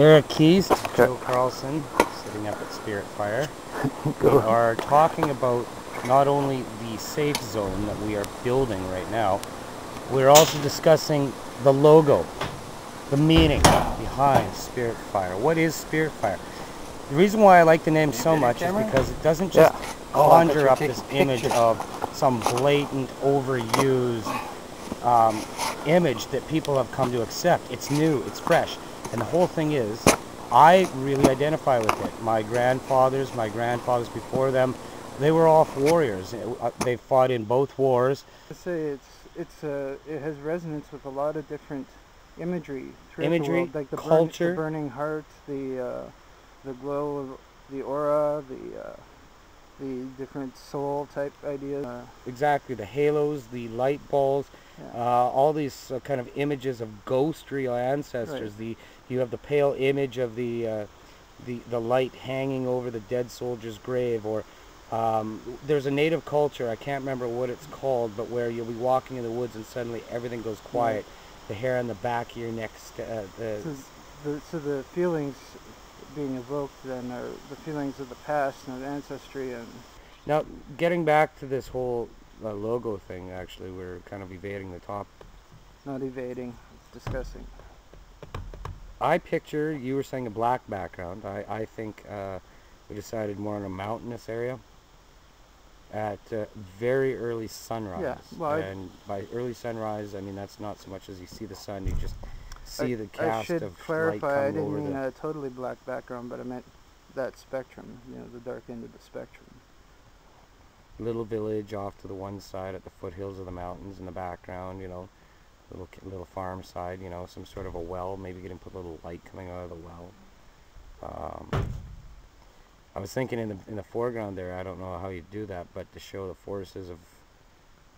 Eric Keys, Joe Carlson, sitting up at Spirit Fire. We are talking about not only the safe zone that we are building right now, we're also discussing the logo, the meaning behind Spirit Fire. What is Spirit Fire? The reason why I like the name so much is because it doesn't just conjure up this image of some blatant, overused image that people have come to accept. It's new, it's fresh. And the whole thing is, I really identify with it. My grandfathers before them, they were all warriors. They fought in both wars. I say it has resonance with a lot of different imagery throughout the world, like the culture, the burning heart, the glow of the aura, the different soul type ideas. Exactly, the halos, the light balls, all these kind of images of ghostly ancestors. Right. You have the pale image of the light hanging over the dead soldier's grave, or there's a native culture, I can't remember what it's called, but where you'll be walking in the woods and suddenly everything goes quiet. Yeah. The hair on the back of your neck. So the feelings being evoked then are the feelings of the past and of ancestry. And now, getting back to this whole logo thing, actually, we're kind of evading the top. Not evading, it's discussing. I picture, you were saying a black background. I think we decided more on a mountainous area at very early sunrise. Yeah, well, and by early sunrise, I mean that's not so much as you see the sun, you just see the cast I should of clarify, light I coming didn't over mean a totally black background, but I meant that spectrum, the dark end of the spectrum. Little village off to the one side at the foothills of the mountains in the background, little farm side, some sort of a well, maybe you can put a little light coming out of the well. I was thinking in the foreground there, I don't know how you do that, but to show the forces of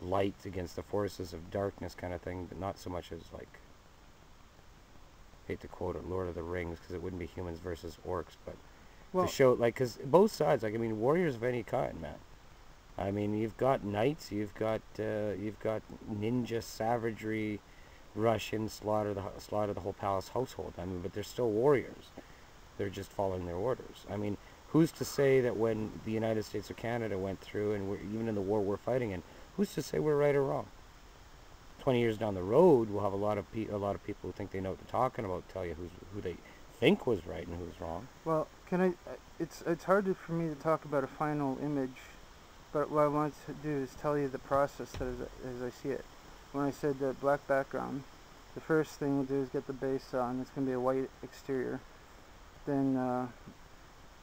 light against the forces of darkness kind of thing, but not so much as like, hate to quote it, Lord of the Rings, because it wouldn't be humans versus orcs, but to show, like, because both sides, like, I mean, warriors of any kind, man. I mean, you've got knights, you've got ninja savagery, rush in, slaughter the whole palace household. I mean, but they're still warriors. They're just following their orders. I mean, who's to say that when the United States or Canada went through, and even in the war we're fighting in, who's to say we're right or wrong? 20 years down the road, we'll have a lot of people who think they know what they're talking about tell you who they think was right and who's wrong. Well, it's hard for me to talk about a final image. But what I want to do is tell you the process that as I see it. When I said the black background, the first thing we'll do is get the base on. It's going to be a white exterior. Then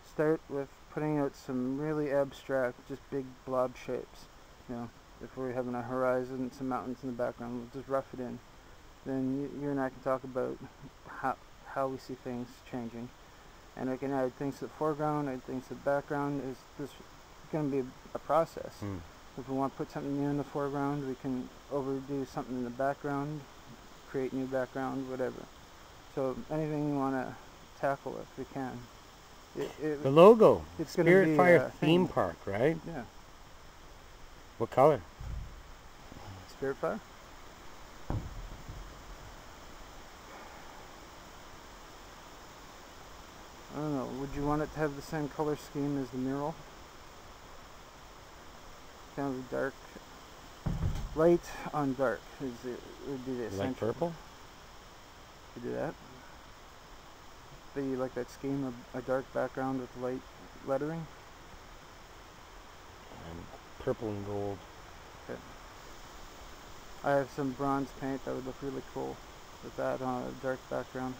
start with putting out some really abstract, just big blob shapes. If we're having a horizon, some mountains in the background, we'll just rough it in. Then you and I can talk about how we see things changing. And I can add things to the foreground, add things to the background. This going to be a process. If we want to put something new in the foreground, we can overdo something in the background, create new background, whatever. So anything you want to tackle if we can. The logo, it's Spirit Fire theme park, right? Yeah. What color? Spirit Fire? I don't know. Would you want it to have the same color scheme as the mural? Kind of dark, light on dark would be the essential. Like purple? You do that. But you like that scheme of a dark background with light lettering? Purple and gold. Okay. I have some bronze paint that would look really cool with that on a dark background.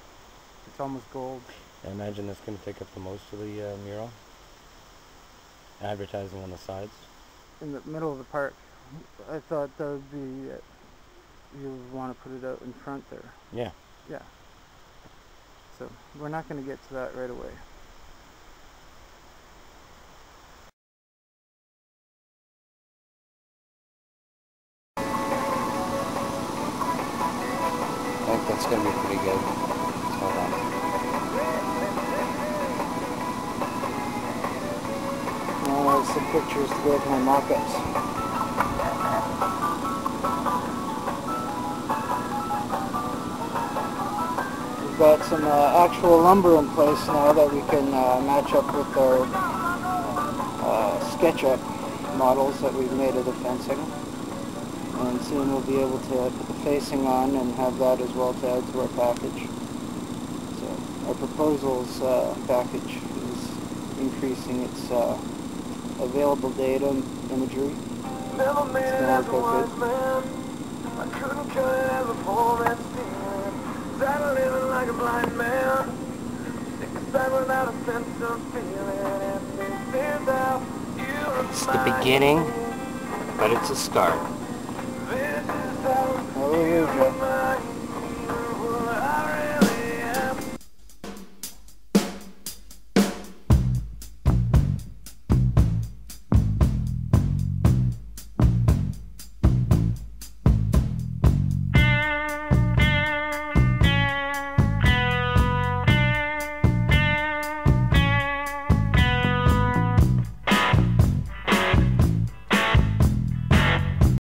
It's almost gold. I imagine that's going to take up the most of the mural. Advertising on the sides. In the middle of the park. I thought that would be you would want to put it out in front there. Yeah. Yeah. So we're not going to get to that right away. I think that's going to be pretty good. Hold on. Now I have some pictures to go with my mock-ups. got some actual lumber in place now that we can match up with our SketchUp models that we've made of the fencing. And soon we'll be able to put the facing on and have that as well to add to our package. So our proposals package is increasing its available data imagery. Never made it as a wise Good. man. I couldn't cut it as a poor man stealing. Sad living like a blind man. Sick and sad without a sense of feeling. And this is how you It's the beginning, but it's a start. This is how Hallelujah.